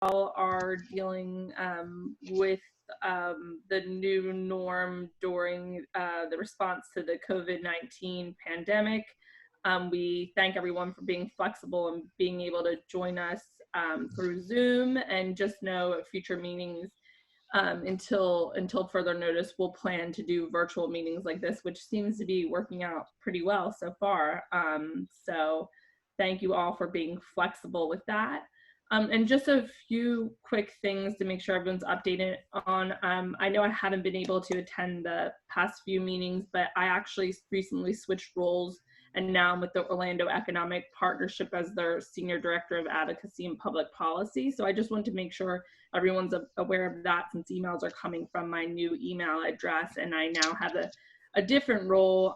all are dealing with the new norm during the response to the COVID-19 pandemic. We thank everyone for being flexible and being able to join us through Zoom, and just know at future meetings, until further notice, we'll plan to do virtual meetings like this, which seems to be working out pretty well so far. So thank you all for being flexible with that. And just a few quick things to make sure everyone's updated on. I know I haven't been able to attend the past few meetings, but I actually recently switched roles, and now I'm with the Orlando Economic Partnership as their Senior Director of Advocacy and Public Policy. So I just want to make sure everyone's aware of that, since emails are coming from my new email address, and I now have a different role,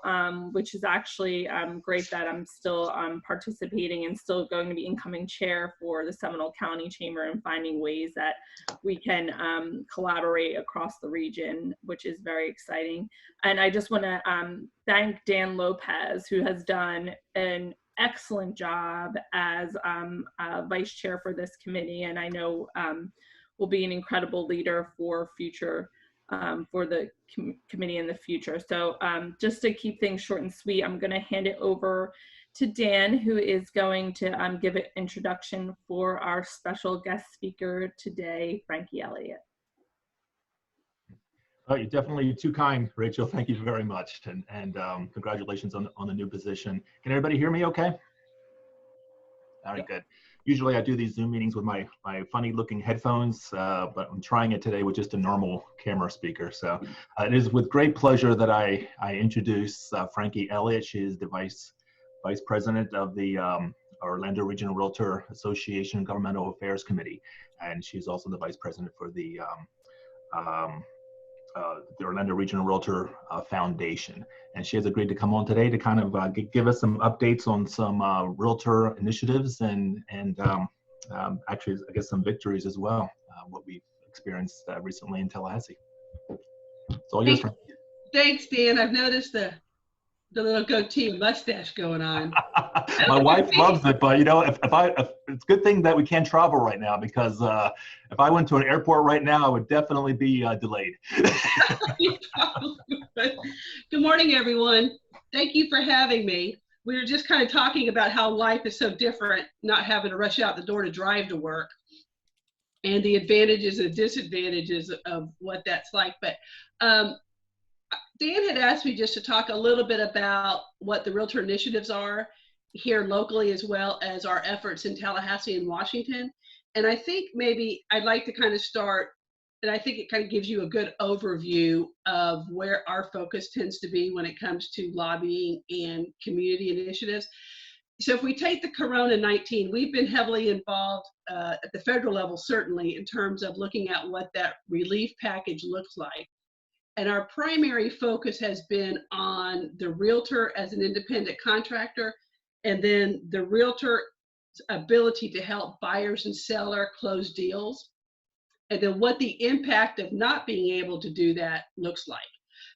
which is actually great that I'm still participating and still going to be incoming chair for the Seminole County Chamber, and finding ways that we can collaborate across the region, which is very exciting. And I just want to thank Dan Lopez, who has done an excellent job as vice chair for this committee, and I know will be an incredible leader for future for the committee in the future. So just to keep things short and sweet, I'm going to hand it over to Dan, who is going to give an introduction for our special guest speaker today, Frankie Elliot. You're definitely too kind, Rachel. Thank you very much, and congratulations on the new position. Can everybody hear me okay? All right, good. Usually I do these Zoom meetings with my funny looking headphones, but I'm trying it today with just a normal camera speaker. So it is with great pleasure that I introduce Frankie Elliot. She is the vice president of the Orlando Regional Realtor Association Governmental Affairs Committee. And she's also the vice president for the Orlando Regional Realtor Foundation. And she has agreed to come on today to kind of give us some updates on some realtor initiatives and actually, I guess, some victories as well, what we've experienced recently in Tallahassee. It's all yours, Frankie. Thanks, Dan. I've noticed the little goatee and mustache going on. My wife loves it, but you know, if it's a good thing that we can't travel right now, because if I went to an airport right now, I would definitely be delayed. Good morning, everyone. Thank you for having me. We were just kind of talking about how life is so different, not having to rush out the door to drive to work, and the advantages and disadvantages of what that's like. But Dan had asked me just to talk a little bit about what the realtor initiatives are here locally, as well as our efforts in Tallahassee and Washington. And I think maybe I'd like to kind of start, and I think it kind of gives you a good overview of where our focus tends to be when it comes to lobbying and community initiatives. So if we take the Corona-19, we've been heavily involved at the federal level, certainly, in terms of looking at what that relief package looks like. And our primary focus has been on the realtor as an independent contractor, and then the realtor's ability to help buyers and sellers close deals, and then what the impact of not being able to do that looks like.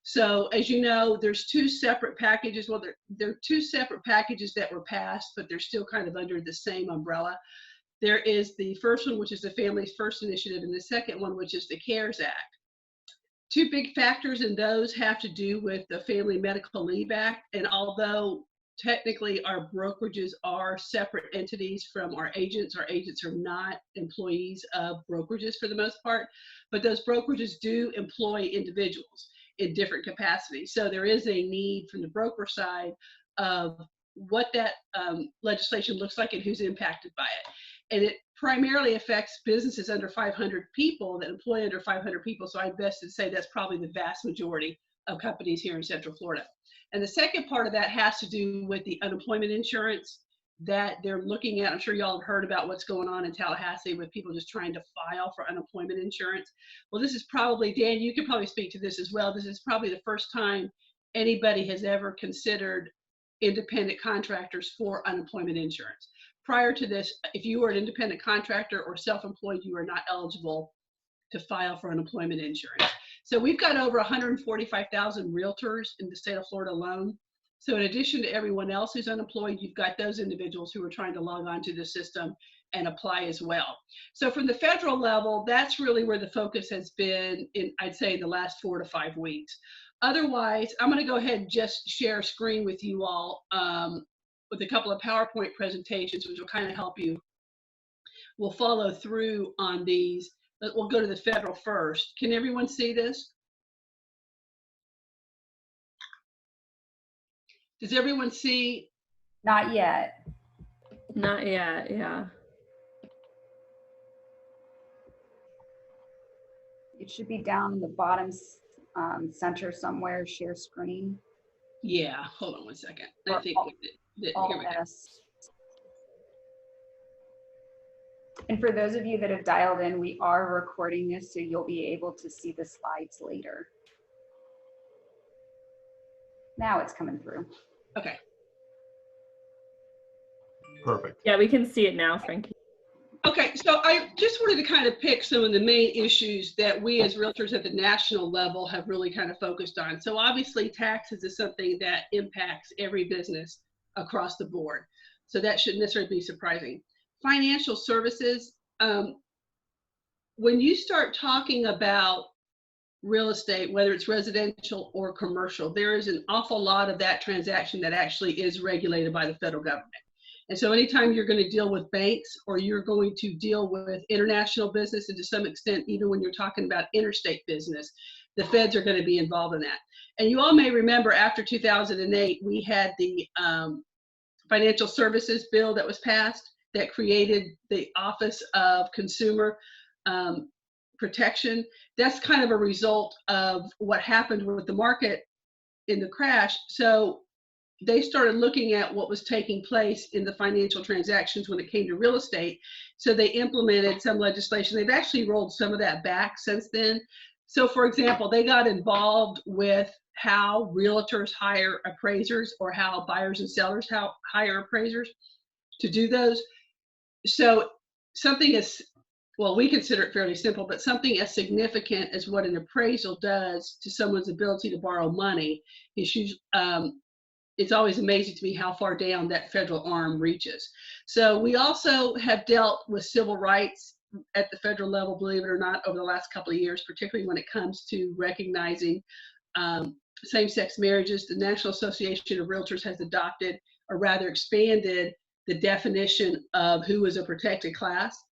So as you know, there's two separate packages. Well, there are two separate packages that were passed, but they're still kind of under the same umbrella. There is the first one, which is the Families First Initiative, and the second one, which is the CARES Act. Two big factors in those have to do with the Family Medical Leave Act. And although technically our brokerages are separate entities from our agents are not employees of brokerages for the most part, but those brokerages do employ individuals in different capacities. So there is a need from the broker side of what that legislation looks like and who's impacted by it. And it primarily affects businesses under 500 people that employ under 500 people. So I best to say that's probably the vast majority of companies here in Central Florida. And the second part of that has to do with the unemployment insurance that they're looking at. I'm sure y'all have heard about what's going on in Tallahassee with people just trying to file for unemployment insurance. Well, this is probably, Dan, you could probably speak to this as well. This is probably the first time anybody has ever considered independent contractors for unemployment insurance. Prior to this, if you were an independent contractor or self-employed, you were not eligible to file for unemployment insurance. So we've got over 145,000 realtors in the state of Florida alone. So in addition to everyone else who's unemployed, you've got those individuals who are trying to log on to the system and apply as well. So from the federal level, that's really where the focus has been in, I'd say, the last 4 to 5 weeks. Otherwise, I'm going to go ahead and just share a screen with you all with a couple of PowerPoint presentations, which will kind of help you. We'll follow through on these. But we'll go to the federal first. Can everyone see this? Does everyone see? Not yet. Not yet, yeah. It should be down in the bottom center somewhere, share screen. Yeah, hold on one second. I think we did. Here we go. And for those of you that have dialed in, we are recording this, so you'll be able to see the slides later. Now it's coming through. Okay. Perfect. Yeah, we can see it now, Frankie. Okay, so I just wanted to kind of pick some of the main issues that we as realtors at the national level have really kind of focused on. So obviously taxes is something that impacts every business across the board. So that shouldn't necessarily be surprising. Financial services, when you start talking about real estate, whether it's residential or commercial, there is an awful lot of that transaction that actually is regulated by the federal government. And so anytime you're going to deal with banks or you're going to deal with international business, and to some extent, even when you're talking about interstate business, the feds are going to be involved in that. And you all may remember after 2008, we had the financial services bill that was passed that created the Office of Consumer Protection. That's kind of a result of what happened with the market in the crash. So they started looking at what was taking place in the financial transactions when it came to real estate. So they implemented some legislation. They've actually rolled some of that back since then. So for example, they got involved with how realtors hire appraisers or how buyers and sellers hire appraisers to do those. So something is, well, we consider it fairly simple, but something as significant as what an appraisal does to someone's ability to borrow money is it's always amazing to me how far down that federal arm reaches. So we also have dealt with civil rights at the federal level, believe it or not, over the last couple of years, particularly when it comes to recognizing same-sex marriages. The National Association of Realtors has adopted, or rather expanded, the definition of who is a protected class.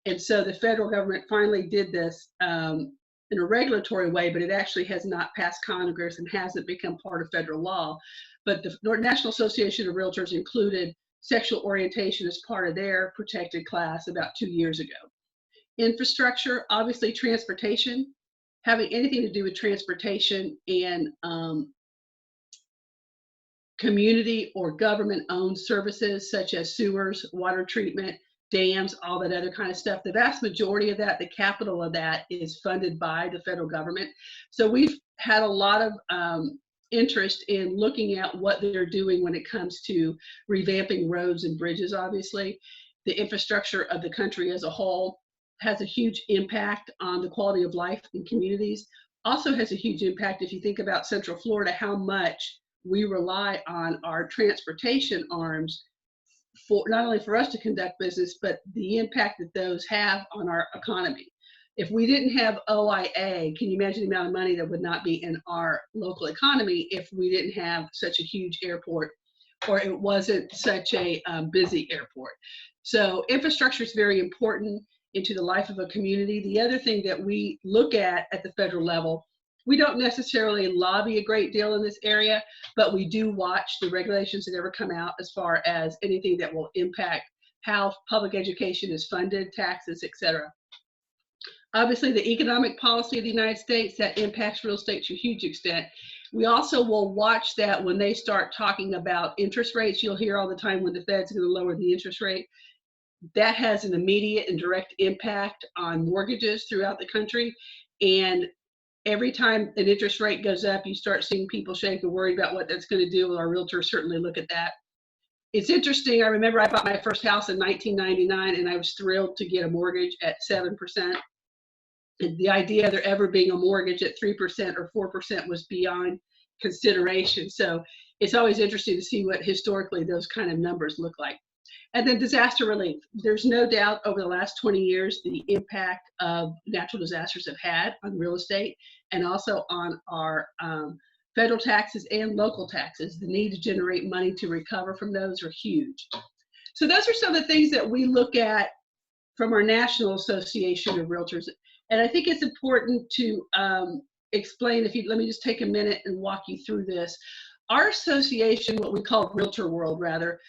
And so the federal government finally did this in a regulatory way, but it actually has not passed Congress and hasn't become part of federal law. But the National Association of Realtors included sexual orientation as part of their protected class about 2 years ago. Infrastructure, obviously transportation, having anything to do with transportation and community or government-owned services such as sewers, water treatment, dams, all that other kind of stuff. The vast majority of that, the capital of that, is funded by the federal government. So we've had a lot of interest in looking at what they're doing when it comes to revamping roads and bridges. Obviously, the infrastructure of the country as a whole has a huge impact on the quality of life in communities. Also has a huge impact if you think about Central Florida, how much we rely on our transportation arms for not only for us to conduct business, but the impact that those have on our economy. If we didn't have OIA, can you imagine the amount of money that would not be in our local economy if we didn't have such a huge airport or it wasn't such a busy airport? So infrastructure is very important into the life of a community. The other thing that we look at the federal level, we don't necessarily lobby a great deal in this area, but we do watch the regulations that ever come out as far as anything that will impact how public education is funded, taxes, etc. Obviously, the economic policy of the United States, that impacts real estate to a huge extent. We also will watch that when they start talking about interest rates. You'll hear all the time when the Fed's going to lower the interest rate. That has an immediate and direct impact on mortgages throughout the country. And every time an interest rate goes up, you start seeing people shake and worried about what that's going to do. Our realtors certainly look at that. It's interesting. I remember I bought my first house in 1999, and I was thrilled to get a mortgage at 7%. And the idea of there ever being a mortgage at 3% or 4% was beyond consideration. So it's always interesting to see what historically those kind of numbers look like. And then disaster relief. There's no doubt over the last 20 years, the impact of natural disasters have had on real estate and also on our federal taxes and local taxes. The need to generate money to recover from those are huge. So those are some of the things that we look at from our National Association of Realtors. And I think it's important to explain, let me just take a minute and walk you through this. Our association, what we call Realtor World rather,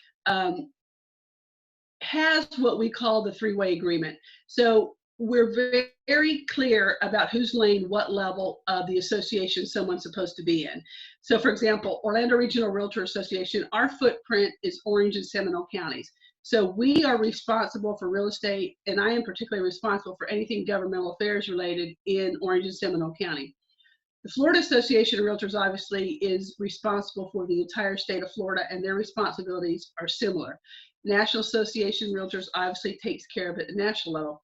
has what we call the three-way agreement. So we're very, very clear about who's laying what level of the association someone's supposed to be in. So for example, Orlando Regional Realtor Association, our footprint is Orange and Seminole counties. So we are responsible for real estate, and I am particularly responsible for anything governmental affairs related in Orange and Seminole County. The Florida Association of Realtors obviously is responsible for the entire state of Florida, and their responsibilities are similar. National Association of Realtors obviously takes care of it at the national level.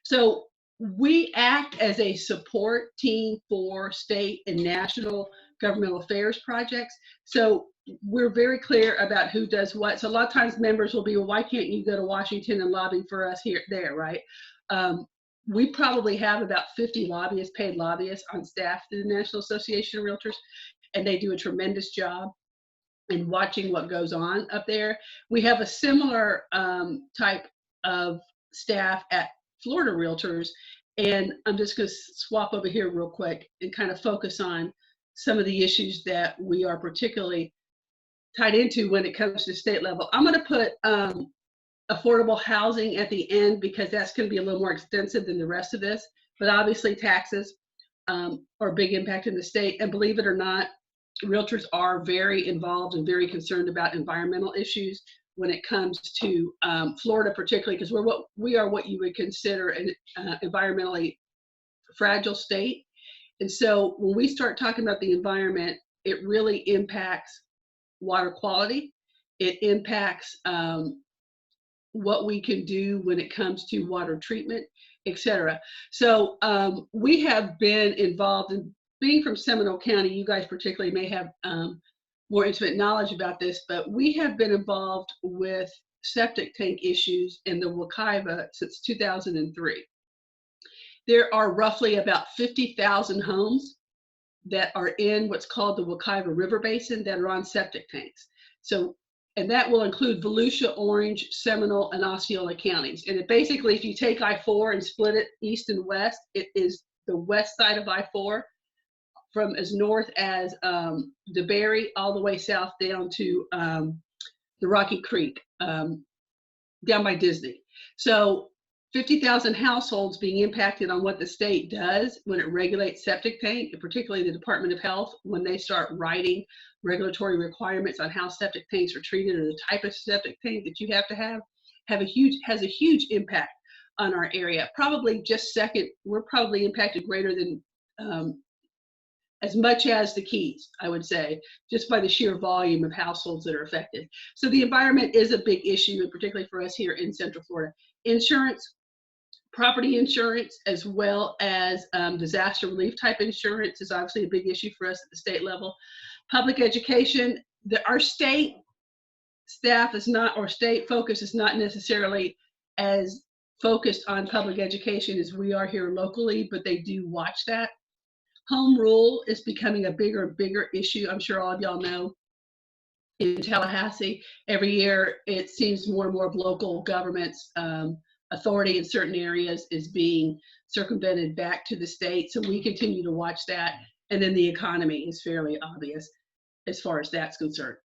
So we act as a support team for state and national governmental affairs projects. So we're very clear about who does what. So a lot of times members will be, well, why can't you go to Washington and lobby for us there, right? We probably have about 50 lobbyists, paid lobbyists on staff through the National Association of Realtors, and they do a tremendous job in watching what goes on up there. We have a similar type of staff at Florida Realtors, and I'm just going to swap over here real quick and kind of focus on some of the issues that we are particularly tied into when it comes to the state level. I'm going to put affordable housing at the end because that's going to be a little more extensive than the rest of this, but obviously taxes are a big impact in the state, and believe it or not, realtors are very involved and very concerned about environmental issues when it comes to Florida, particularly because we are what you would consider an environmentally fragile state. And so when we start talking about the environment, it really impacts water quality. It impacts what we can do when it comes to water treatment, et cetera. So we have been involved in, being from Seminole County, you guys particularly may have more intimate knowledge about this, but we have been involved with septic tank issues in the Wekiva since 2003. There are roughly about 50,000 homes that are in what's called the Wekiva River Basin that are on septic tanks. So, and that will include Volusia, Orange, Seminole, and Osceola counties. And it basically, if you take I-4 and split it east and west, it is the west side of I-4 from as north as DeBerry all the way south down to the Rocky Creek, down by Disney. So 50,000 households being impacted on what the state does when it regulates septic tank, and particularly the Department of Health, when they start writing regulatory requirements on how septic tanks are treated or the type of septic tank that you have to have has a huge impact on our area. Probably just second, we're probably impacted greater than as much as the Keys, I would say, just by the sheer volume of households that are affected. So the environment is a big issue, and particularly for us here in Central Florida. Insurance, property insurance, as well as disaster relief type insurance is obviously a big issue for us at the state level. Public education, our state staff is not, or state focus is not necessarily as focused on public education as we are here locally, but they do watch that. Home rule is becoming a bigger and bigger issue. I'm sure all of y'all know in Tallahassee, every year it seems more and more of local governments' authority in certain areas is being circumvented back to the state. So we continue to watch that. And then the economy is fairly obvious as far as that's concerned.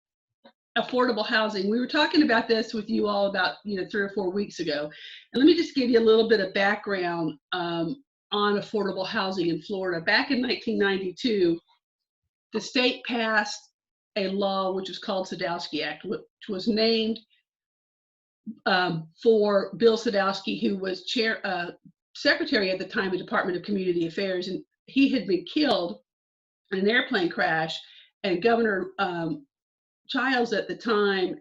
Affordable housing. We were talking about this with you all about 3 or 4 weeks ago. And let me just give you a little bit of background on affordable housing in Florida. Back in 1992, the state passed a law which was called Sadowski Act, which was named for Bill Sadowski, who was secretary at the time of Department of Community Affairs, and he had been killed in an airplane crash, and Governor Childs at the time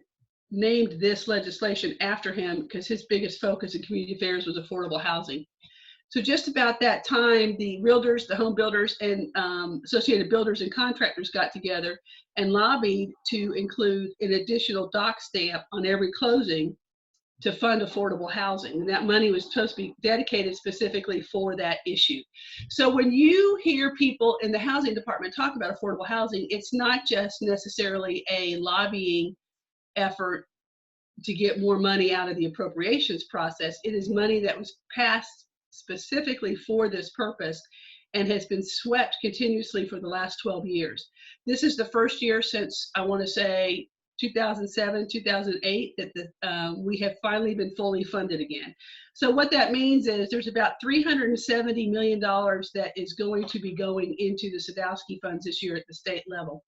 named this legislation after him because his biggest focus in community affairs was affordable housing. So just about that time, the realtors, the home builders, and associated builders and contractors got together and lobbied to include an additional dock stamp on every closing to fund affordable housing. And that money was supposed to be dedicated specifically for that issue. So when you hear people in the housing department talk about affordable housing, it's not just necessarily a lobbying effort to get more money out of the appropriations process. It is money that was passed specifically for this purpose and has been swept continuously for the last 12 years. This is the first year since, I want to say, 2007, 2008, that we have finally been fully funded again. So what that means is there's about $370 million that is going to be going into the Sadowski funds this year at the state level.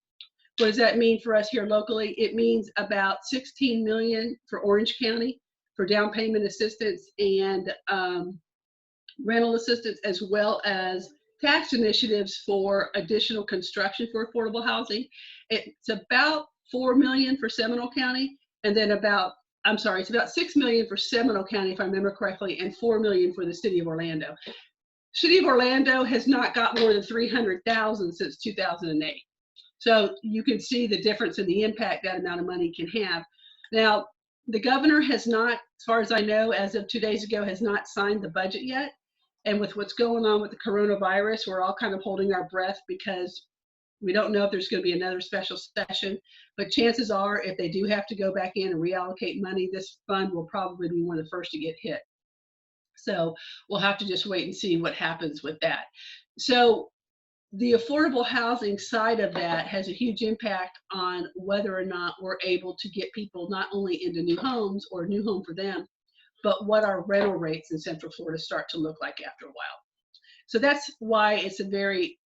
What does that mean for us here locally? It means about $16 million for Orange County for down payment assistance and rental assistance, as well as tax initiatives for additional construction for affordable housing. It's about $4 million for Seminole County, and then it's about $6 million for Seminole County, if I remember correctly, and $4 million for the city of Orlando. City of Orlando has not got more than $300,000 since 2008. So you can see the difference in the impact that amount of money can have. Now, the governor has not, as far as I know, as of 2 days ago, has not signed the budget yet. And with what's going on with the coronavirus, we're all kind of holding our breath because we don't know if there's going to be another special session. But chances are, if they do have to go back in and reallocate money, this fund will probably be one of the first to get hit. So we'll have to just wait and see what happens with that. So the affordable housing side of that has a huge impact on whether or not we're able to get people not only into new homes or a new home for them, but what our rental rates in Central Florida start to look like after a while. So that's why it's a very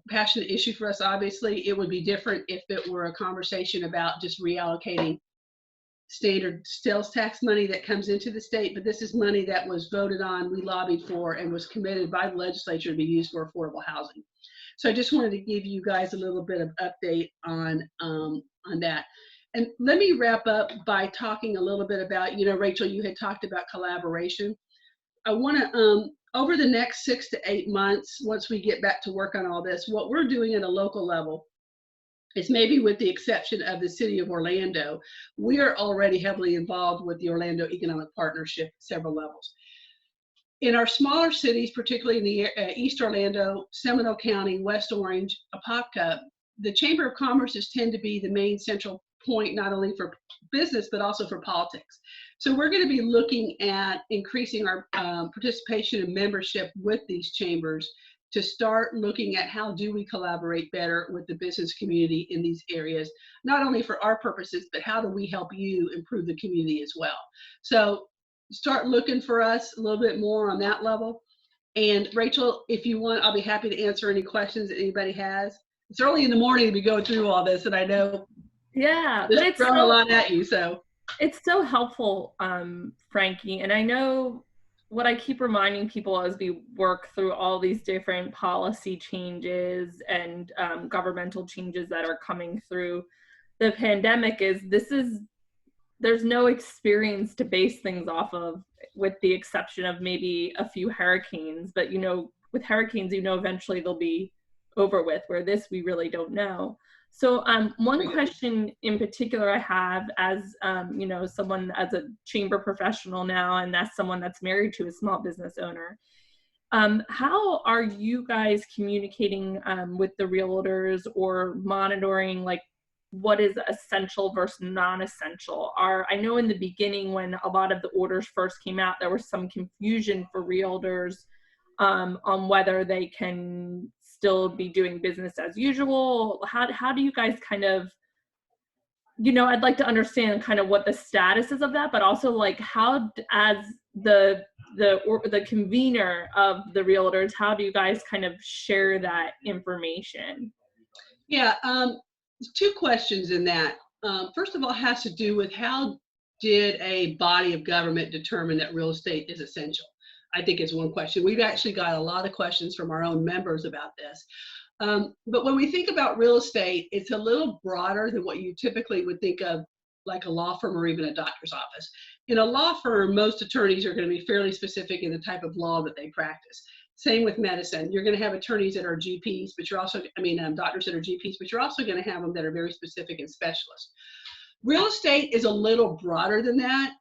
passionate issue for us. Obviously, it would be different if it were a conversation about just reallocating standard sales tax money that comes into the state, but this is money that was voted on, we lobbied for, and was committed by the legislature to be used for affordable housing. So I just wanted to give you guys a little bit of update on that. And let me wrap up by talking a little bit about, Rachel, you had talked about collaboration. I want to, over the next 6 to 8 months, once we get back to work on all this, what we're doing at a local level is, maybe with the exception of the city of Orlando, we are already heavily involved with the Orlando Economic Partnership at several levels. In our smaller cities, particularly in the East Orlando, Seminole County, West Orange, Apopka, the Chamber of Commerces tend to be the main central point, not only for business, but also for politics. So we're going to be looking at increasing our participation and membership with these chambers to start looking at how do we collaborate better with the business community in these areas, not only for our purposes, but how do we help you improve the community as well. So start looking for us a little bit more on that level. And Rachel, if you want, I'll be happy to answer any questions that anybody has. It's early in the morning to be going through all this, and I know it's throwing a lot at you. So it's so helpful, Frankie. And I know what I keep reminding people as we work through all these different policy changes and governmental changes that are coming through the pandemic is there's no experience to base things off of, with the exception of maybe a few hurricanes. But, with hurricanes, eventually they'll be over with, where this, we really don't know. So one question in particular I have as, someone as a chamber professional now, and as someone that's married to a small business owner, how are you guys communicating with the realtors or monitoring, like, what is essential versus non-essential? I know in the beginning when a lot of the orders first came out, there was some confusion for realtors on whether they can still be doing business as usual. How do you guys kind of, I'd like to understand kind of what the status is of that, but also like how, as the convener of the realtors, how do you guys kind of share that information? Yeah, two questions in that. First of all, it has to do with how did a body of government determine that real estate is essential? I think is one question. We've actually got a lot of questions from our own members about this. But when we think about real estate, it's a little broader than what you typically would think of, like a law firm or even a doctor's office. In a law firm, most attorneys are going to be fairly specific in the type of law that they practice. Same with medicine. You're going to have attorneys that are GPs, but you're also, doctors that are GPs, but you're also going to have them that are very specific and specialist. Real estate is a little broader than that.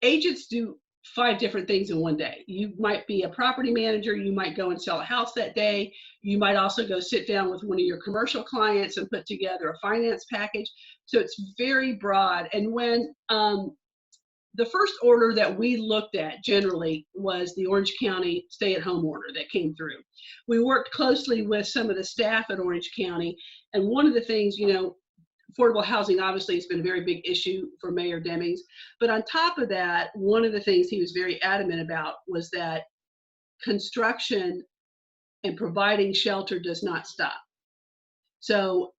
Agents do 5 different things in one day. You might be a property manager. You might go and sell a house that day. You might also go sit down with one of your commercial clients and put together a finance package. So it's very broad. And when the first order that we looked at generally was the Orange County stay-at-home order that came through. We worked closely with some of the staff at Orange County, and one of the things, affordable housing obviously has been a very big issue for Mayor Demings, but on top of that, one of the things he was very adamant about was that construction and providing shelter does not stop. So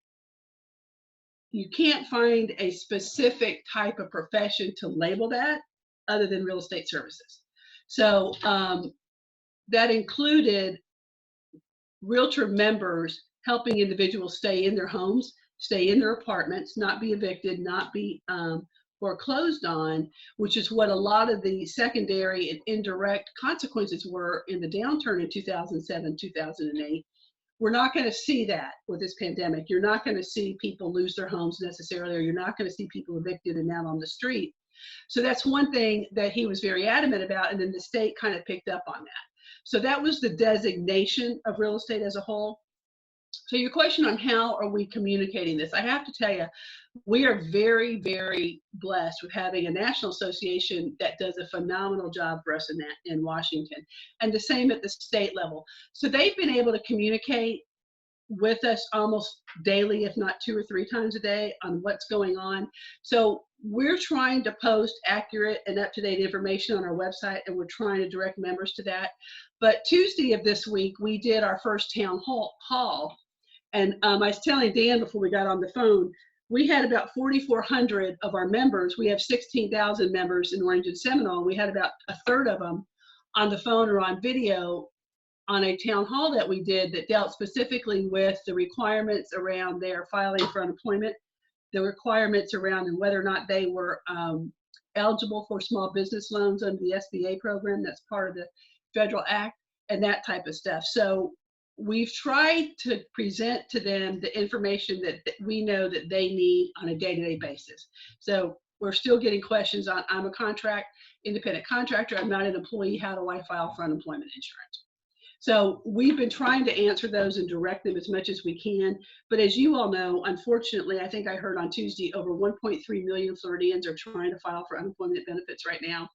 you can't find a specific type of profession to label that other than real estate services. So that included realtor members helping individuals stay in their homes, stay in their apartments, not be evicted, not be foreclosed on, which is what a lot of the secondary and indirect consequences were in the downturn in 2007, 2008. We're not going to see that with this pandemic. You're not going to see people lose their homes necessarily, or you're not going to see people evicted and out on the street. So that's one thing that he was very adamant about, and then the state kind of picked up on that. So that was the designation of real estate as a whole. So your question on how are we communicating this, I have to tell you, we are very, very blessed with having a national association that does a phenomenal job for us in Washington, and the same at the state level. So they've been able to communicate with us almost daily, if not 2 or 3 times a day, on what's going on. So we're trying to post accurate and up-to-date information on our website, and we're trying to direct members to that. But Tuesday of this week, we did our first town hall. And I was telling Dan before we got on the phone, we had about 4,400 of our members. We have 16,000 members in Orange and Seminole. We had about a third of them on the phone or on video on a town hall that we did that dealt specifically with the requirements around their filing for unemployment, the requirements around and whether or not they were eligible for small business loans under the SBA program. That's part of the federal act and that type of stuff. So we've tried to present to them the information that we know that they need on a day-to-day basis. So we're still getting questions on, I'm a independent contractor, I'm not an employee, how do I file for unemployment insurance? So we've been trying to answer those and direct them as much as we can. But as you all know, unfortunately, I think I heard on Tuesday, over 1.3 million Floridians are trying to file for unemployment benefits right now.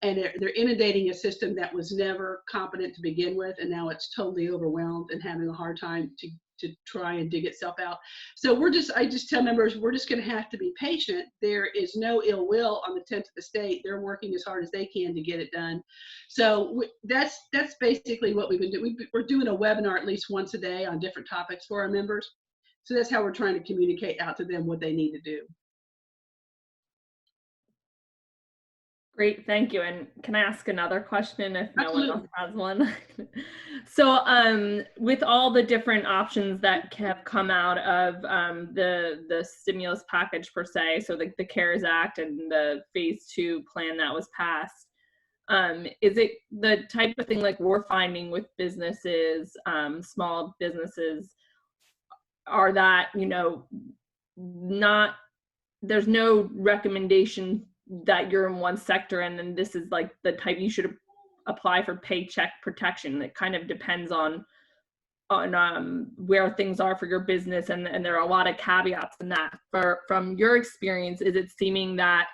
And they're inundating a system that was never competent to begin with, and now it's totally overwhelmed and having a hard time to try and dig itself out. So I just tell members, we're just going to have to be patient. There is no ill will on the tent of the state. They're working as hard as they can to get it done. So that's basically what we've been doing. We're doing a webinar at least once a day on different topics for our members. So that's how we're trying to communicate out to them what they need to do. Great, thank you. And can I ask another question if no Absolutely. one else has one? So with all the different options that have come out of the stimulus package per se, so the CARES Act and the phase 2 plan that was passed, is it the type of thing like we're finding with businesses, small businesses, are that, there's no recommendation that you're in one sector and then this is like the type you should apply for paycheck protection? It kind of depends on where things are for your business, and there are a lot of caveats in that. From your experience, is it seeming that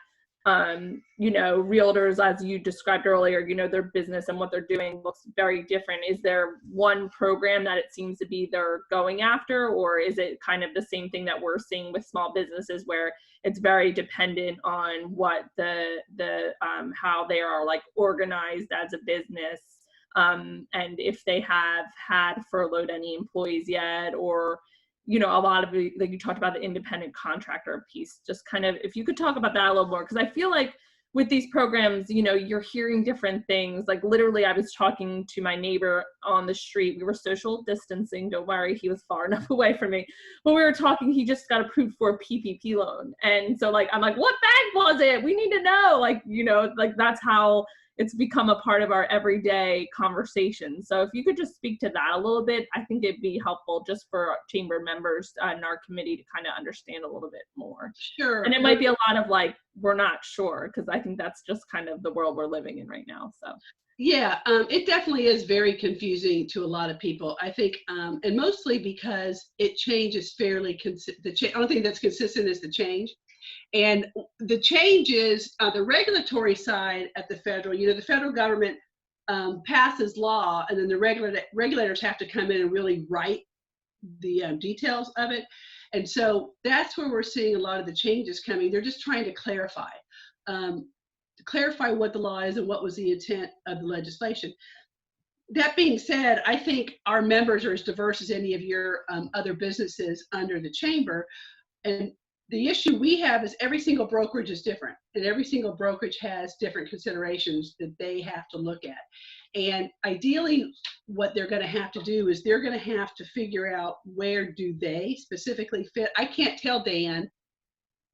realtors, as you described earlier, their business and what they're doing looks very different? Is there one program that it seems to be they're going after, or is it kind of the same thing that we're seeing with small businesses where it's very dependent on what the how they are like organized as a business, and if they have had furloughed any employees yet, or a lot of like you talked about the independent contractor piece, just kind of if you could talk about that a little more, because I feel like with these programs, you know, you're hearing different things. Like literally, I was talking to my neighbor on the street. We were social distancing. Don't worry, he was far enough away from me. When we were talking, he just got approved for a PPP loan. And so like, I'm like, what bank was it? We need to know. Like, you know, like that's how it's become a part of our everyday conversation. So if you could just speak to that a little bit, I think it'd be helpful just for chamber members in our committee to kind of understand a little bit more. Sure. And it might be a lot of like, we're not sure, because I think that's just kind of the world we're living in right now. So yeah, it definitely is very confusing to a lot of people, I think, and mostly because it changes fairly. The only thing that's consistent is the change. And the change is the regulatory side at the federal, you know, the federal government passes law, and then the regulators have to come in and really write the details of it. And so that's where we're seeing a lot of the changes coming. They're just trying to clarify what the law is and what was the intent of the legislation. That being said, I think our members are as diverse as any of your other businesses under the chamber. And the issue we have is every single brokerage is different, and every single brokerage has different considerations that they have to look at. And ideally, what they're going to have to do is they're going to have to figure out where do they specifically fit. I can't tell Dan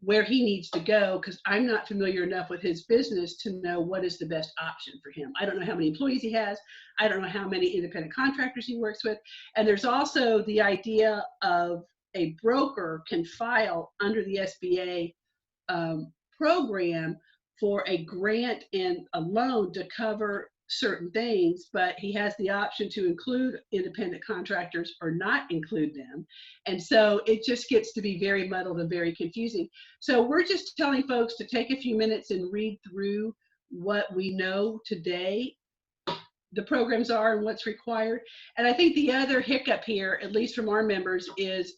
where he needs to go because I'm not familiar enough with his business to know what is the best option for him. I don't know how many employees he has. I don't know how many independent contractors he works with. And there's also the idea of a broker can file under the SBA program for a grant and a loan to cover certain things, but he has the option to include independent contractors or not include them. And so it just gets to be very muddled and very confusing. So we're just telling folks to take a few minutes and read through what we know today the programs are and what's required. And I think the other hiccup here, at least from our members, is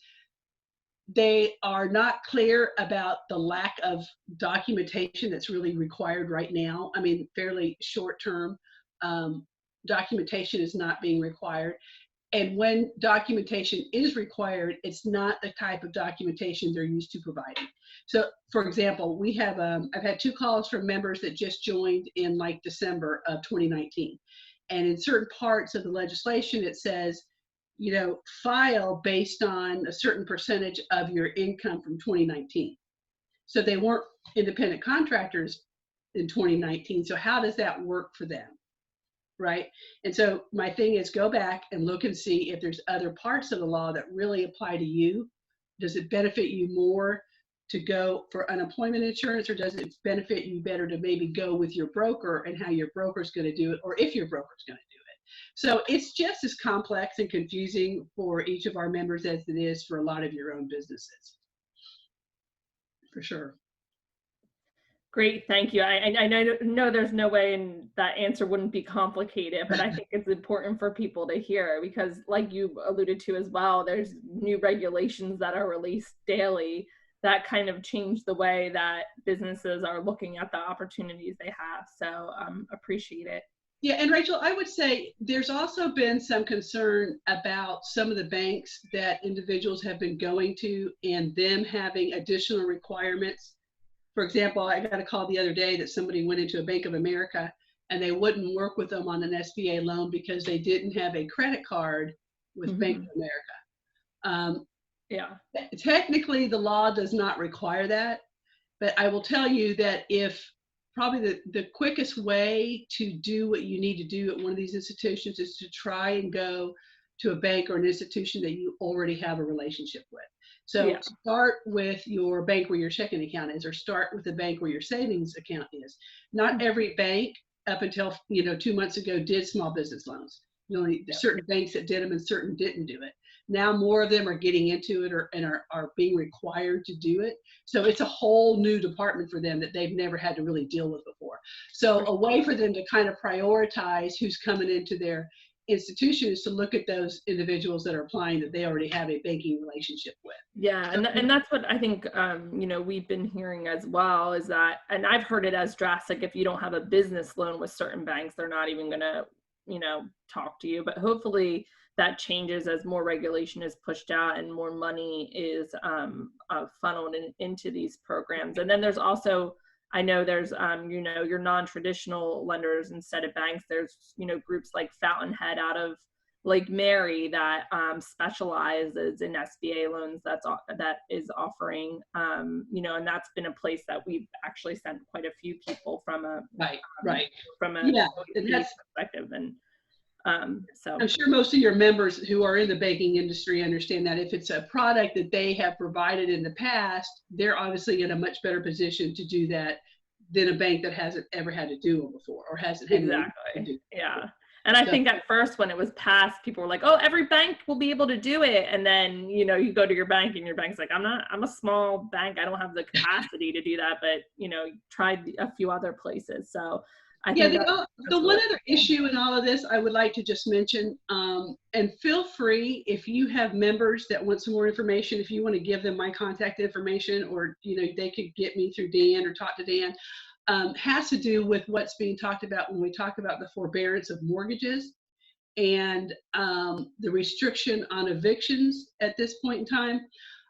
they are not clear about the lack of documentation that's really required right now. I mean, fairly short-term documentation is not being required. And when documentation is required, it's not the type of documentation they're used to providing. So for example, we have, I've had 2 calls from members that just joined in like December of 2019. And in certain parts of the legislation, it says, you know, file based on a certain percentage of your income from 2019. So they weren't independent contractors in 2019. So how does that work for them? Right? And so my thing is go back and look and see if there's other parts of the law that really apply to you. Does it benefit you more to go for unemployment insurance, or does it benefit you better to maybe go with your broker and how your broker's going to do it, or if your broker's going to do it? So it's just as complex and confusing for each of our members as it is for a lot of your own businesses. For sure. great, thank you. I know there's no way and that answer wouldn't be complicated, but I think it's important for people to hear because like you alluded to as well, there's new regulations that are released daily that kind of change the way that businesses are looking at the opportunities they have. So appreciate it. Yeah, and Rachel, I would say there's also been some concern about some of the banks that individuals have been going to and them having additional requirements. For example, I got a call the other day that somebody went into a Bank of America and they wouldn't work with them on an SBA loan because they didn't have a credit card with Bank of America. Yeah. Technically, the law does not require that, but I will tell you that if probably the quickest way to do what you need to do at one of these institutions is to try and go to a bank or an institution that you already have a relationship with. So yeah. Start with your bank where your checking account is, or start with the bank where your savings account is. Not every bank up until 2 months ago did small business loans. Only certain banks that did them and certain didn't do it. Now more of them are getting into it and are being required to do it. So it's a whole new department for them that they've never had to really deal with before. So a way for them to kind of prioritize who's coming into their institution is to look at those individuals that are applying that they already have a banking relationship with. Yeah, and that's what I think, we've been hearing as well is that, and I've heard it as drastic, if you don't have a business loan with certain banks, they're not even going to, talk to you. But hopefully that changes as more regulation is pushed out and more money is funneled into these programs. And then there's also I know there's, you know, your non-traditional lenders instead of banks. There's, you know, groups like Fountainhead out of Lake Mary that specializes in SBA loans. That is offering, you know, and that's been a place that we've actually sent quite a few people from a from a Yeah, and that's perspective, and so I'm sure most of your members who are in the banking industry understand that if it's a product that they have provided in the past, they're obviously in a much better position to do that than a bank that hasn't ever had to do it before or hasn't had exactly. Yeah. And I think at first when it was passed, people were like, oh, every bank will be able to do it. And then, you know, you go to your bank and your bank's like, I'm a small bank. I don't have the capacity to do that. But, you know, tried a few other places. So I think the one other issue in all of this I would like to just mention, and feel free if you have members that want some more information, if you want to give them my contact information, or, you know, they could get me through Dan or talk to Dan, has to do with what's being talked about when we talk about the forbearance of mortgages and the restriction on evictions at this point in time.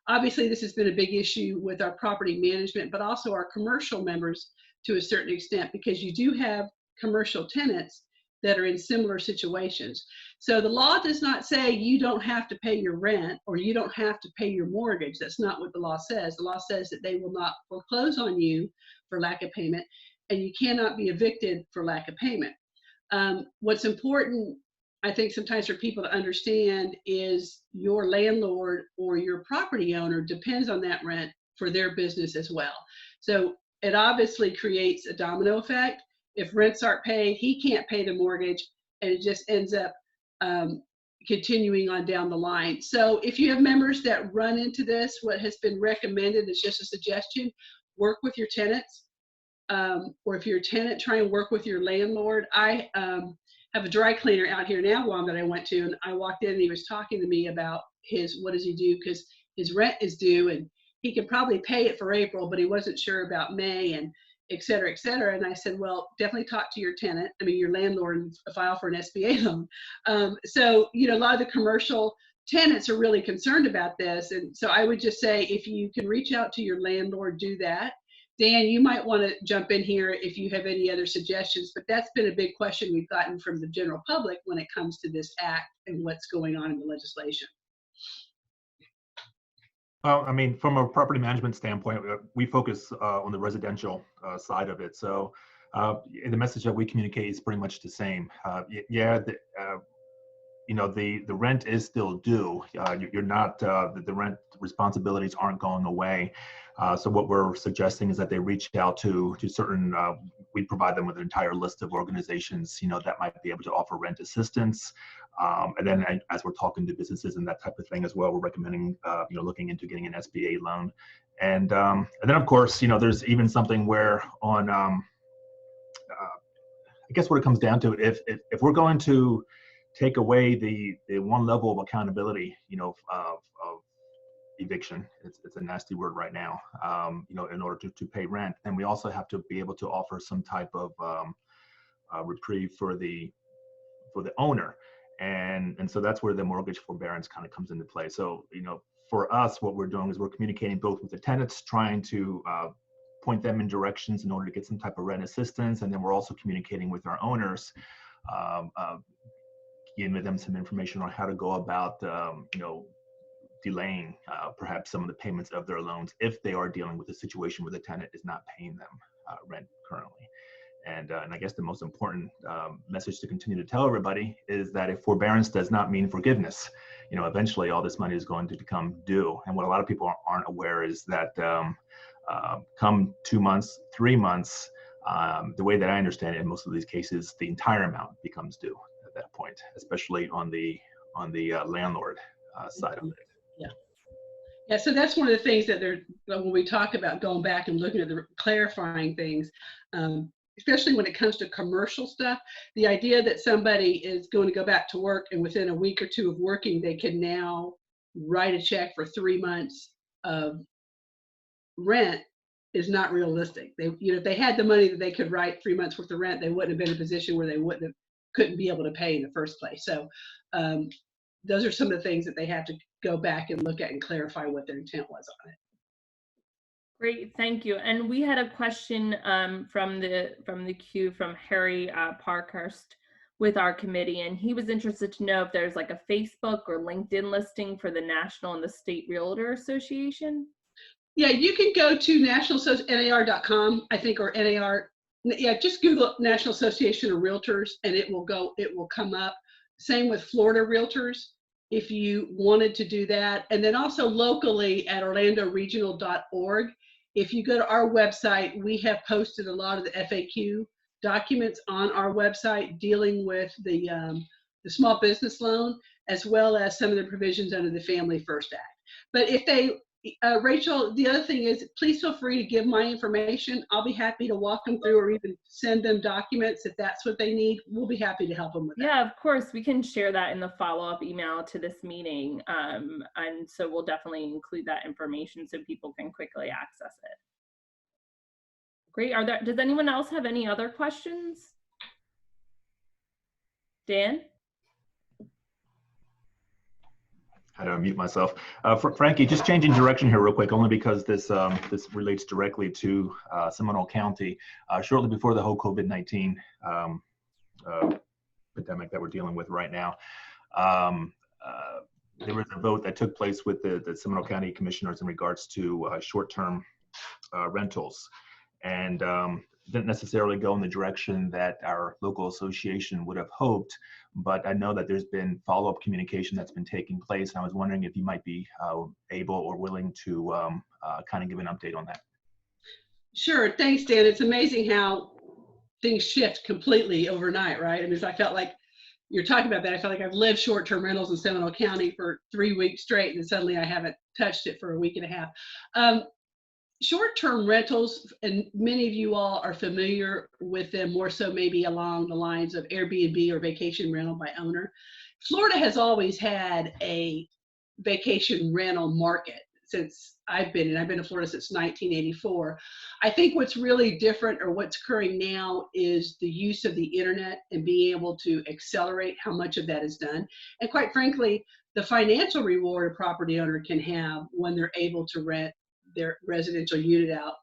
Obviously, this has been a big issue with our property management, but also our commercial members to a certain extent, because you do have commercial tenants that are in similar situations. So the law does not say you don't have to pay your rent or you don't have to pay your mortgage. That's not what the law says. The law says that they will not foreclose on you for lack of payment, and you cannot be evicted for lack of payment. What's important, I think, sometimes for people to understand is your landlord or your property owner depends on that rent for their business as well. So it obviously creates a domino effect. If rents aren't paid, he can't pay the mortgage, and it just ends up continuing on down the line. So if you have members that run into this, what has been recommended is just a suggestion: work with your tenants, or if you're a tenant, try and work with your landlord. I have a dry cleaner out here in Agawam that I went to, and I walked in and he was talking to me about what does he do, because his rent is due and he could probably pay it for April, but he wasn't sure about May, and et cetera, et cetera. And I said, well, definitely talk to your tenant, your landlord, and file for an SBA loan. So, you know, a lot of the commercial tenants are really concerned about this. And so I would just say, if you can reach out to your landlord, do that. Dan, you might want to jump in here if you have any other suggestions, but that's been a big question we've gotten from the general public when it comes to this act and what's going on in the legislation. Well, I mean, from a property management standpoint, we focus on the residential side of it. So the message that we communicate is pretty much the same. You know, the rent is still due. You're not, the rent responsibilities aren't going away. So what we're suggesting is that they reach out to certain, we provide them with an entire list of organizations, you know, that might be able to offer rent assistance. And then as we're talking to businesses and that type of thing as well, we're recommending, you know, looking into getting an SBA loan. And then of course, you know, there's even something where on, I guess what it comes down to, if we're going to take away the one level of accountability, you know, of eviction, it's a nasty word right now, you know, in order to pay rent, then we also have to be able to offer some type of reprieve for the owner. And so that's where the mortgage forbearance kind of comes into play. So, you know, for us, what we're doing is we're communicating both with the tenants, trying to point them in directions in order to get some type of rent assistance. And then we're also communicating with our owners, giving them some information on how to go about, you know, delaying perhaps some of the payments of their loans if they are dealing with a situation where the tenant is not paying them rent currently. And I guess the most important message to continue to tell everybody is that if forbearance does not mean forgiveness, you know, eventually all this money is going to become due. And what a lot of people aren't aware is that come 2 months, 3 months, the way that I understand it, in most of these cases, the entire amount becomes due at that point, especially on the landlord side of it. Yeah, so that's one of the things that when we talk about going back and looking at the clarifying things, especially when it comes to commercial stuff, the idea that somebody is going to go back to work and within a week or two of working, they can now write a check for 3 months of rent is not realistic. They, you know, if they had the money that they could write 3 months worth of rent, they wouldn't have been in a position where they couldn't be able to pay in the first place. So those are some of the things that they have to go back and look at and clarify what their intent was on it. Great, thank you. And we had a question from the queue from Harry Parkhurst with our committee, and he was interested to know if there's like a Facebook or LinkedIn listing for the National and the State Realtor Association. Yeah, you can go to NAR.com, I think, or NAR. Yeah, just Google National Association of Realtors and it will come up. Same with Florida Realtors if you wanted to do that. And then also locally at orlandoregional.org. If you go to our website, we have posted a lot of the FAQ documents on our website dealing with the small business loan, as well as some of the provisions under the Family First Act. But if they, Rachel, the other thing is, please feel free to give my information. I'll be happy to walk them through or even send them documents if that's what they need. We'll be happy to help them with that. Yeah, of course. We can share that in the follow-up email to this meeting. And so we'll definitely include that information so people can quickly access it. Great. Does anyone else have any other questions? Dan? How to unmute myself. Frankie, just changing direction here real quick, only because this relates directly to Seminole County. Shortly before the whole COVID-19 pandemic that we're dealing with right now, there was a vote that took place with the Seminole County commissioners in regards to short-term rentals, and didn't necessarily go in the direction that our local association would have hoped, but I know that there's been follow-up communication that's been taking place, and I was wondering if you might be able or willing to kind of give an update on that. Sure, thanks, Dan. It's amazing how things shift completely overnight, right? I mean, I felt like you're talking about that. I felt like I've lived short-term rentals in Seminole County for 3 weeks straight, and suddenly I haven't touched it for a week and a half. Short-term rentals, and many of you all are familiar with them more so maybe along the lines of Airbnb or vacation rental by owner. Florida has always had a vacation rental market since I've been to Florida since 1984. I think what's really different, or what's occurring now, is the use of the internet and being able to accelerate how much of that is done. And quite frankly, the financial reward a property owner can have when they're able to rent their residential unit out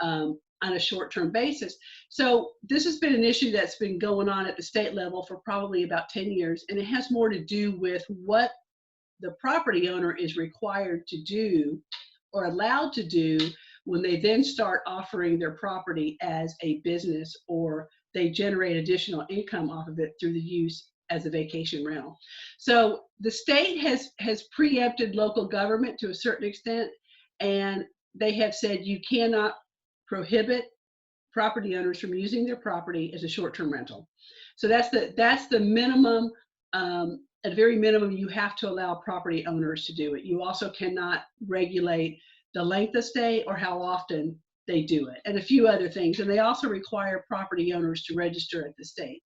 on a short-term basis. So this has been an issue that's been going on at the state level for probably about 10 years, and it has more to do with what the property owner is required to do or allowed to do when they then start offering their property as a business, or they generate additional income off of it through the use as a vacation rental. So the state has preempted local government to a certain extent, and they have said you cannot prohibit property owners from using their property as a short-term rental. So that's the minimum. At very minimum, you have to allow property owners to do it. You also cannot regulate the length of stay or how often they do it, and a few other things. And they also require property owners to register at the state.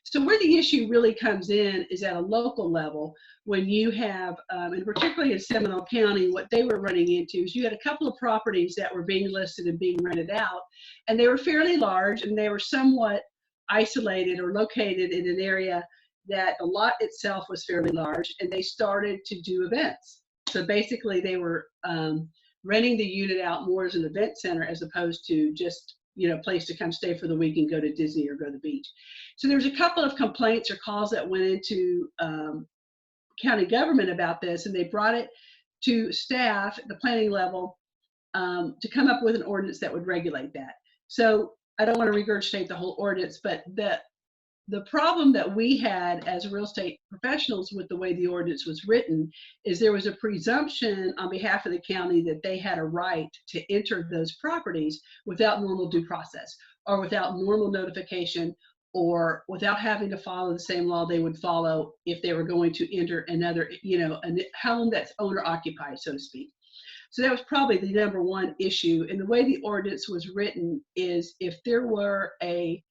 So where the issue really comes in is at a local level, when you have, and particularly in Seminole County, what they were running into is you had a couple of properties that were being listed and being rented out, and they were fairly large, and they were somewhat isolated or located in an area that the lot itself was fairly large, and they started to do events. So basically they were renting the unit out more as an event center as opposed to just, you know, place to come stay for the week and go to Disney or go to the beach. So there's a couple of complaints or calls that went into county government about this, and they brought it to staff at the planning level to come up with an ordinance that would regulate that. So I don't want to regurgitate the whole ordinance, but the problem that we had as real estate professionals with the way the ordinance was written is there was a presumption on behalf of the county that they had a right to enter those properties without normal due process, or without normal notification, or without having to follow the same law they would follow if they were going to enter another, you know, a home that's owner occupied, so to speak. So that was probably the number one issue. And the way the ordinance was written is if there were a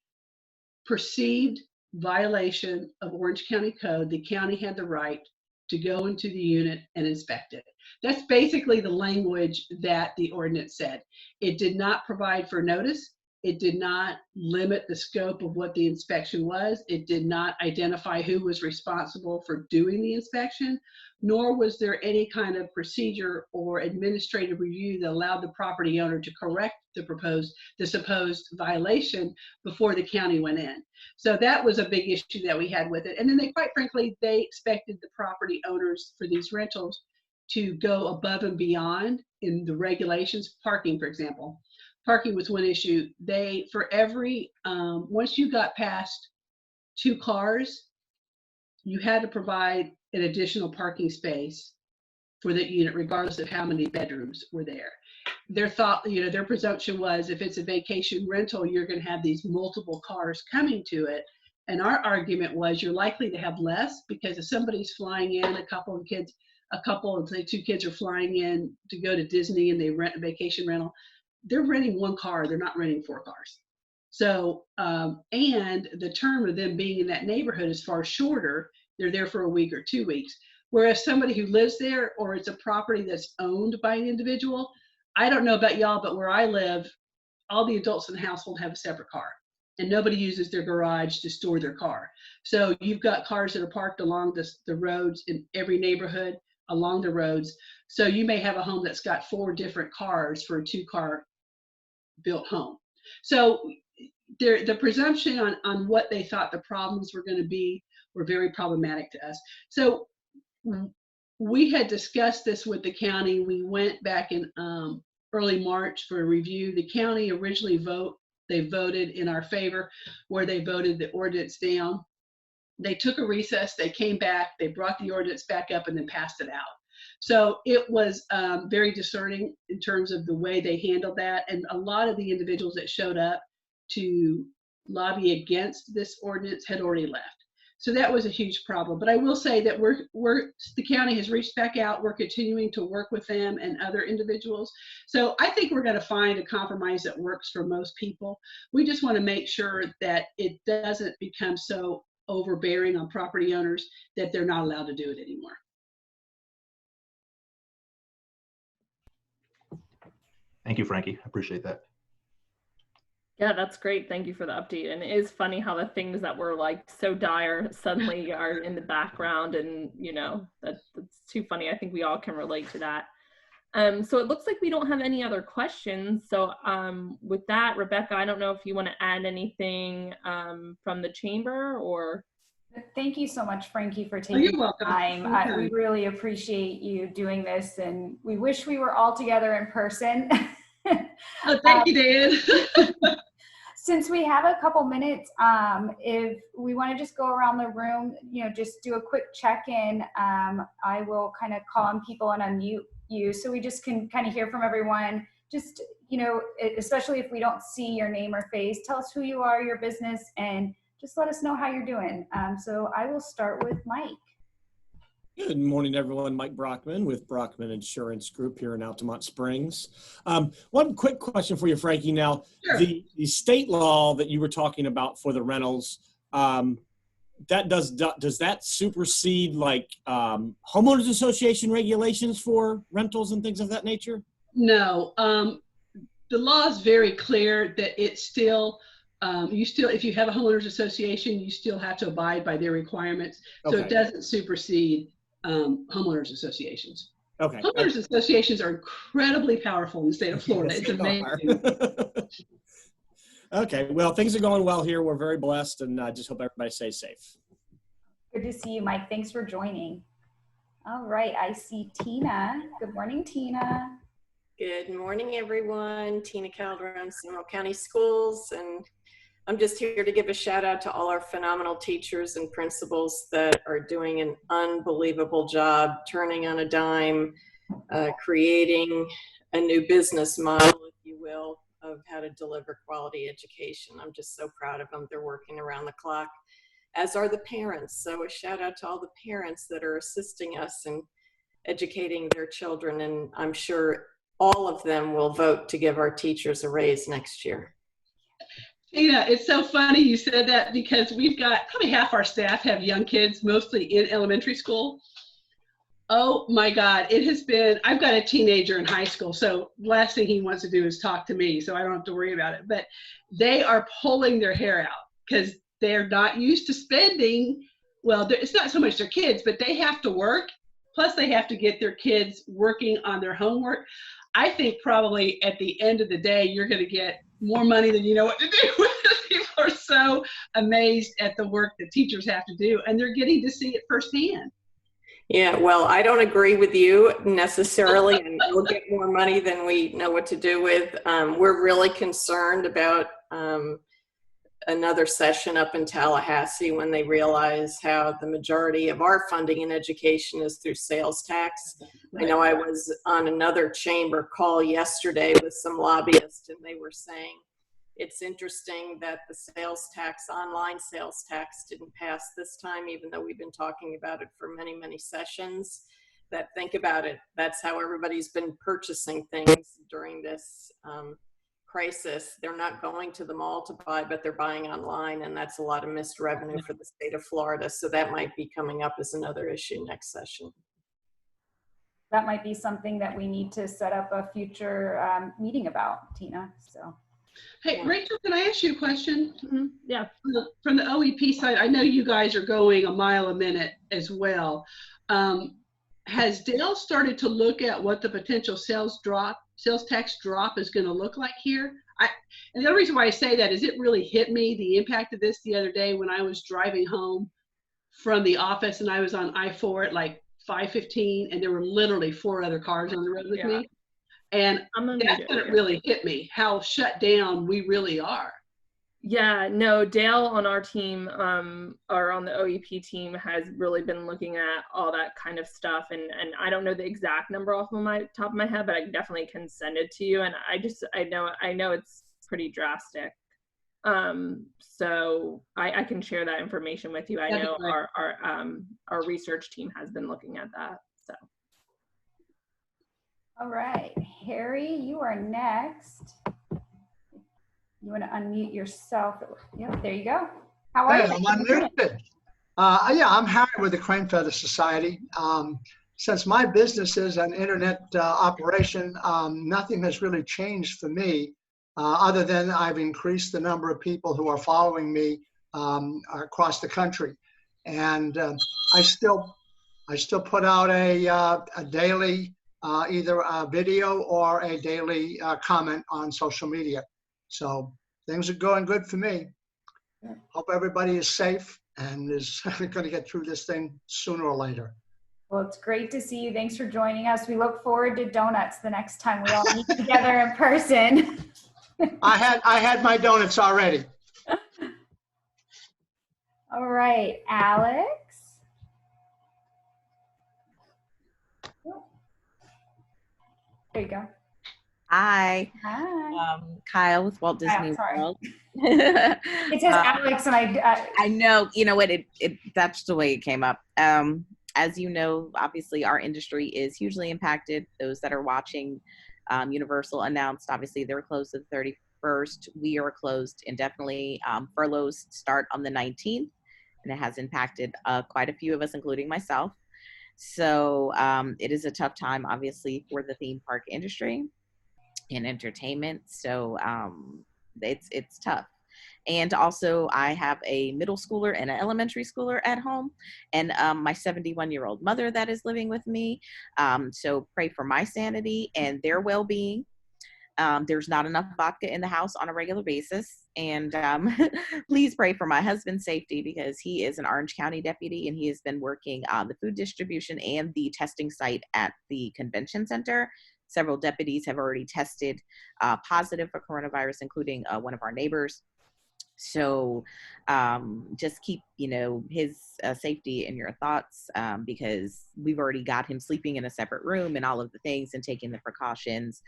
perceived violation of Orange County Code, the county had the right to go into the unit and inspect it. That's basically the language that the ordinance said. It did not provide for notice. It did not limit the scope of what the inspection was. It did not identify who was responsible for doing the inspection, nor was there any kind of procedure or administrative review that allowed the property owner to correct the supposed violation before the county went in. So that was a big issue that we had with it. And then quite frankly, they expected the property owners for these rentals to go above and beyond in the regulations. Parking, for example. Parking was one issue. For every, once you got past 2 cars, you had to provide an additional parking space for the unit, regardless of how many bedrooms were there. Their thought, their presumption was if it's a vacation rental, you're going to have these multiple cars coming to it. And our argument was you're likely to have less, because if somebody's flying in, a couple of say 2 kids are flying in to go to Disney and they rent a vacation rental, they're renting 1 car, they're not renting 4 cars. So, and the term of them being in that neighborhood is far shorter. They're there for a week or 2 weeks. Whereas somebody who lives there, or it's a property that's owned by an individual, I don't know about y'all, but where I live, all the adults in the household have a separate car, and nobody uses their garage to store their car. So you've got cars that are parked along the roads in every neighborhood along the roads. So you may have a home that's got 4 different cars for a 2-car built home. So the presumption on what they thought the problems were going to be were very problematic to us. So we had discussed this with the county. We went back in early March for a review. The county originally voted in our favor, where they voted the ordinance down. They took a recess, they came back, they brought the ordinance back up, and then passed it out. So it was very discerning in terms of the way they handled that. And a lot of the individuals that showed up to lobby against this ordinance had already left. So that was a huge problem. But I will say that the county has reached back out. We're continuing to work with them and other individuals. So I think we're going to find a compromise that works for most people. We just want to make sure that it doesn't become so overbearing on property owners that they're not allowed to do it anymore. Thank you, Frankie. I appreciate that. Yeah, that's great. Thank you for the update. And it is funny how the things that were like so dire suddenly are in the background, and that's too funny. I think we all can relate to that. So it looks like we don't have any other questions. So with that, Rebecca, I don't know if you want to add anything from the chamber or. Thank you so much, Frankie, for taking the time. We really appreciate you doing this, and we wish we were all together in person. Oh, thank you, Dan. Since we have a couple minutes, if we want to just go around the room, just do a quick check-in. I will kind of call on people and unmute you, so we just can kind of hear from everyone. Just, especially if we don't see your name or face, tell us who you are, your business, and just let us know how you're doing. So I will start with Mike. Good morning, everyone. Mike Brockman with Brockman Insurance Group here in Altamont Springs. One quick question for you, Frankie. Now, sure. The state law that you were talking about for the rentals, does that supersede like homeowners association regulations for rentals and things of that nature? No. The law is very clear that it's still, if you have a homeowners association, you still have to abide by their requirements. So It doesn't supersede homeowners associations. Okay. Homeowners associations are incredibly powerful in the state of Florida. It's amazing. Okay. Well, things are going well here. We're very blessed, and I just hope everybody stays safe. Good to see you, Mike. Thanks for joining. All right. I see Tina. Good morning, Tina. Good morning, everyone. Tina Calderon, Seminole County Schools, and I'm just here to give a shout out to all our phenomenal teachers and principals that are doing an unbelievable job, turning on a dime, creating a new business model, if you will, of how to deliver quality education. I'm just so proud of them. They're working around the clock, as are the parents. So a shout out to all the parents that are assisting us in educating their children, and I'm sure all of them will vote to give our teachers a raise next year. Tina, it's so funny you said that, because we've got probably half our staff have young kids, mostly in elementary school. Oh my God, it has been, I've got a teenager in high school, so last thing he wants to do is talk to me, so I don't have to worry about it. But they are pulling their hair out because they're not used to spending. Well, it's not so much their kids, but they have to work. Plus, they have to get their kids working on their homework. I think probably at the end of the day, you're going to get more money than you know what to do with it. People are so amazed at the work that teachers have to do, and they're getting to see it firsthand. Yeah, well, I don't agree with you necessarily, and we'll get more money than we know what to do with. We're really concerned about another session up in Tallahassee when they realize how the majority of our funding in education is through sales tax. I know I was on another chamber call yesterday with some lobbyists, and they were saying it's interesting that the sales tax, online sales tax, didn't pass this time, even though we've been talking about it for many, many sessions. That, think about it, that's how everybody's been purchasing things during this crisis. They're not going to the mall to buy, but they're buying online, and that's a lot of missed revenue for the state of Florida. So that might be coming up as another issue next session. That might be something that we need to set up a future meeting about, Tina. So. Hey, Rachel, can I ask you a question? Mm-hmm. Yeah. From the OEP side, I know you guys are going a mile a minute as well. Has Dale started to look at what the potential sales tax drop is going to look like here? And the other reason why I say that is it really hit me, the impact of this, the other day when I was driving home from the office and I was on I-4 at like 5:15, and there were literally 4 other cars on the road with me. And that's when it really hit me, how shut down we really are. Yeah, no, Dale on our team, or on the OEP team, has really been looking at all that kind of stuff. And I don't know the exact number off of my top of my head, but I definitely can send it to you. And I know it's pretty drastic. So I can share that information with you. I know our research team has been looking at that. So. All right, Harry, you are next. You want to unmute yourself? Yep, there you go. How are you? I'm unmuted. Yeah, I'm Harry with the Crane Feather Society. Since my business is an internet operation, nothing has really changed for me, other than I've increased the number of people who are following me across the country, and I still put out a daily either a video or a daily comment on social media. So things are going good for me. Hope everybody is safe and is going to get through this thing sooner or later. Well, it's great to see you. Thanks for joining us. We look forward to donuts the next time we all meet together in person. I had my donuts already. All right, Alex. There you go. Hi. Hi. Kyle with Walt Disney World. It says Alex, and I know. You know what? That's the way it came up. As you know, obviously our industry is hugely impacted. Those that are watching, Universal announced obviously they were closed the 31st. We are closed indefinitely. Furloughs start on the 19th, and it has impacted quite a few of us, including myself. So it is a tough time, obviously, for the theme park industry and entertainment. So it's tough. And also I have a middle schooler and an elementary schooler at home, and my 71-year-old mother that is living with me. So pray for my sanity and their well-being. There's not enough vodka in the house on a regular basis. And please pray for my husband's safety, because he is an Orange County deputy and he has been working on the food distribution and the testing site at the convention center. Several deputies have already tested positive for coronavirus, including one of our neighbors. So just keep, his safety in your thoughts, because we've already got him sleeping in a separate room and all of the things and taking the precautions.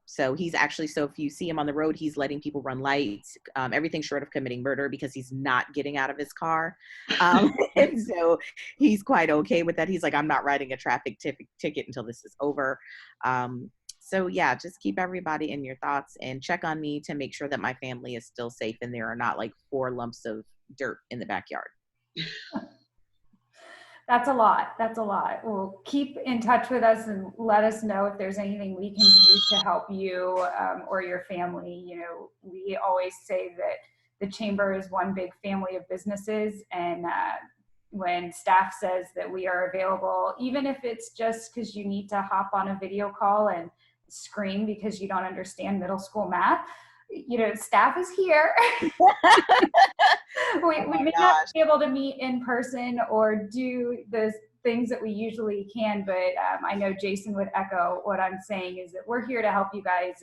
So he's actually, so if you see him on the road, he's letting people run lights, everything short of committing murder, because he's not getting out of his car. And so he's quite okay with that. He's like, I'm not writing a traffic ticket until this is over. So yeah, just keep everybody in your thoughts and check on me to make sure that my family is still safe and there are not like 4 lumps of dirt in the backyard. That's a lot. That's a lot. Well, keep in touch with us and let us know if there's anything we can do to help you or your family. You know, we always say that the Chamber is one big family of businesses, and when staff says that we are available, even if it's just because you need to hop on a video call and scream because you don't understand middle school math, you know, staff is here. we may not be able to meet in person or do the things that we usually can, but I know Jason would echo what I'm saying is that we're here to help you guys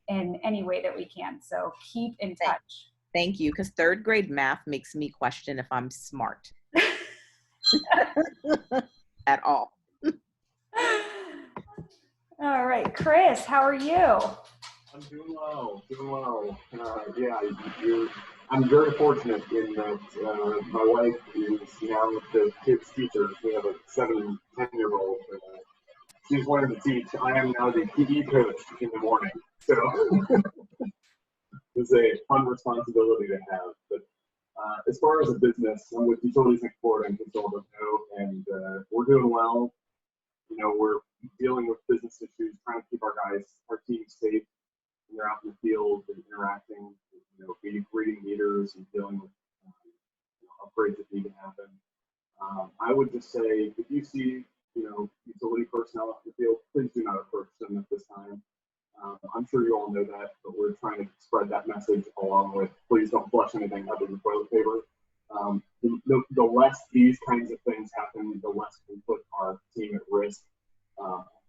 in any way that we can. So keep in touch. Thank you, because third grade math makes me question if I'm smart at all. All right, Chris, how are you? I'm doing well, yeah, I'm very fortunate in that my wife is now the kids' teacher. We have a 7 and 10-year-old. She's wanted to teach. I am now the PE coach in the morning. So it's a fun responsibility to have. But as far as a business, I'm with Utilities Next Florida and Consultant and we're doing well. You know, we're dealing with business issues, trying to keep our team safe. When they're out in the field and interacting, you know, reading meters and dealing with upgrades that need to happen. I would just say, if you see, you know, utility personnel out in the field, please do not approach them at this time. I'm sure you all know that, but we're trying to spread that message along with, please don't flush anything other than toilet paper. The less these kinds of things happen, the less we put our team at risk.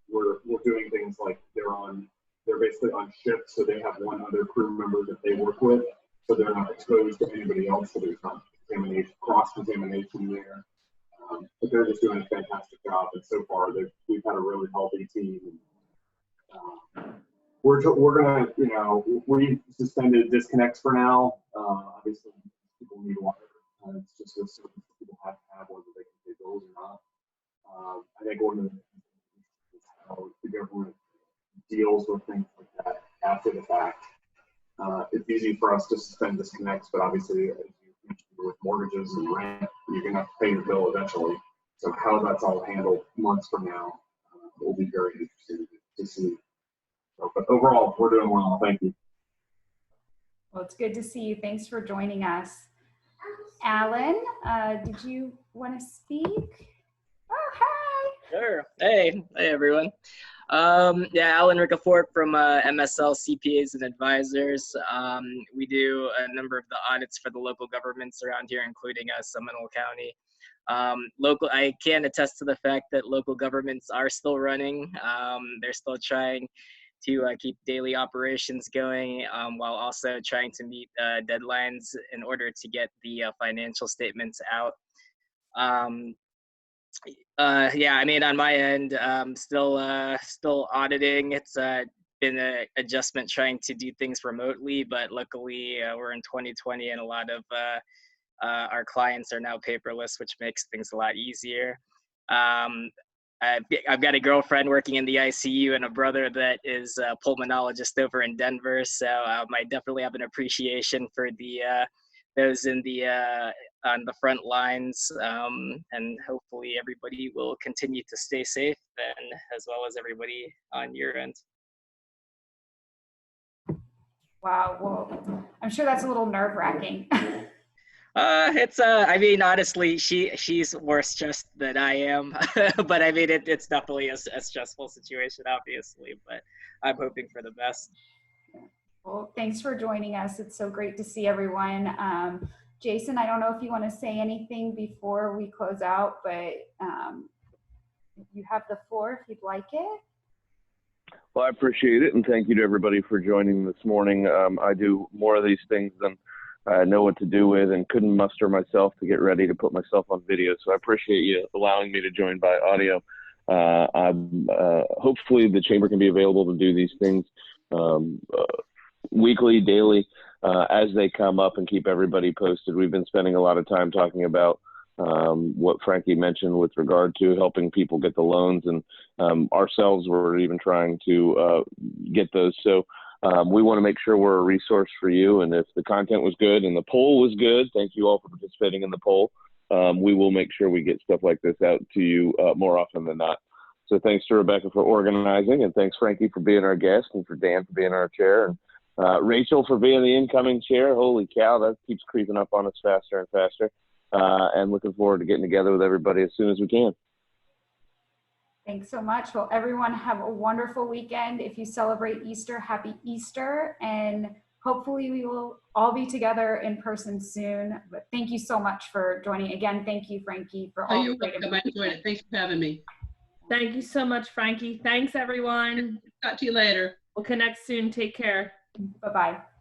We're doing things like they're basically on shift, so they have one other crew member that they work with, so they're not exposed to anybody else, so there's not cross-contamination there. But they're just doing a fantastic job, and so far we've had a really healthy team. We're gonna, you know, we suspended disconnects for now. Obviously, people need water. It's just a service that people have to have, whether they can pay bills or not. I think one of the things is how the government deals with things like that after the fact. It's easy for us to suspend disconnects, but obviously, as you mentioned, with mortgages and rent, you're going to have to pay your bill eventually. So how that's all handled months from now will be very interesting to see. So, but overall, we're doing well. Thank you. Well, it's good to see you. Thanks for joining us. Alan, did you want to speak? Oh, hi. Sure. Hey everyone. Yeah, Alan Ricafort from MSL CPAs and Advisors. We do a number of the audits for the local governments around here, including Seminole County. I can attest to the fact that local governments are still running. They're still trying to keep daily operations going while also trying to meet deadlines in order to get the financial statements out. Yeah, I mean, on my end, still auditing. It's been an adjustment trying to do things remotely, but luckily we're in 2020 and a lot of our clients are now paperless, which makes things a lot easier. I've got a girlfriend working in the ICU and a brother that is a pulmonologist over in Denver, so I definitely have an appreciation for those in on the front lines, and hopefully everybody will continue to stay safe, and as well as everybody on your end. Wow, well, I'm sure that's a little nerve-wracking. It's I mean, honestly, she's more stressed than I am, but I mean, it's definitely a stressful situation, obviously, but I'm hoping for the best. Well, thanks for joining us. It's so great to see everyone. Jason, I don't know if you want to say anything before we close out, but you have the floor if you'd like it. Well, I appreciate it, and thank you to everybody for joining this morning. I do more of these things than I know what to do with, and couldn't muster myself to get ready to put myself on video. So I appreciate you allowing me to join by audio. Hopefully the chamber can be available to do these things weekly, daily, as they come up, and keep everybody posted. We've been spending a lot of time talking about what Frankie mentioned with regard to helping people get the loans, and ourselves we're even trying to get those. So we want to make sure we're a resource for you, and if the content was good and the poll was good, thank you all for participating in the poll. we will make sure we get stuff like this out to you more often than not. So thanks to Rebecca for organizing, and thanks Frankie for being our guest, and for Dan for being our chair, and Rachel for being the incoming chair. Holy cow, that keeps creeping up on us faster and faster. And looking forward to getting together with everybody as soon as we can. Thanks so much. Well, everyone have a wonderful weekend. If you celebrate Easter, happy Easter. And hopefully we will all be together in person soon. But thank you so much for joining. Again, thank you, Frankie, for all you're the great welcome. I enjoyed it. Thanks for having me. Thank you so much, Frankie. Thanks, everyone. Talk to you later. We'll connect soon. Take care. Bye-bye.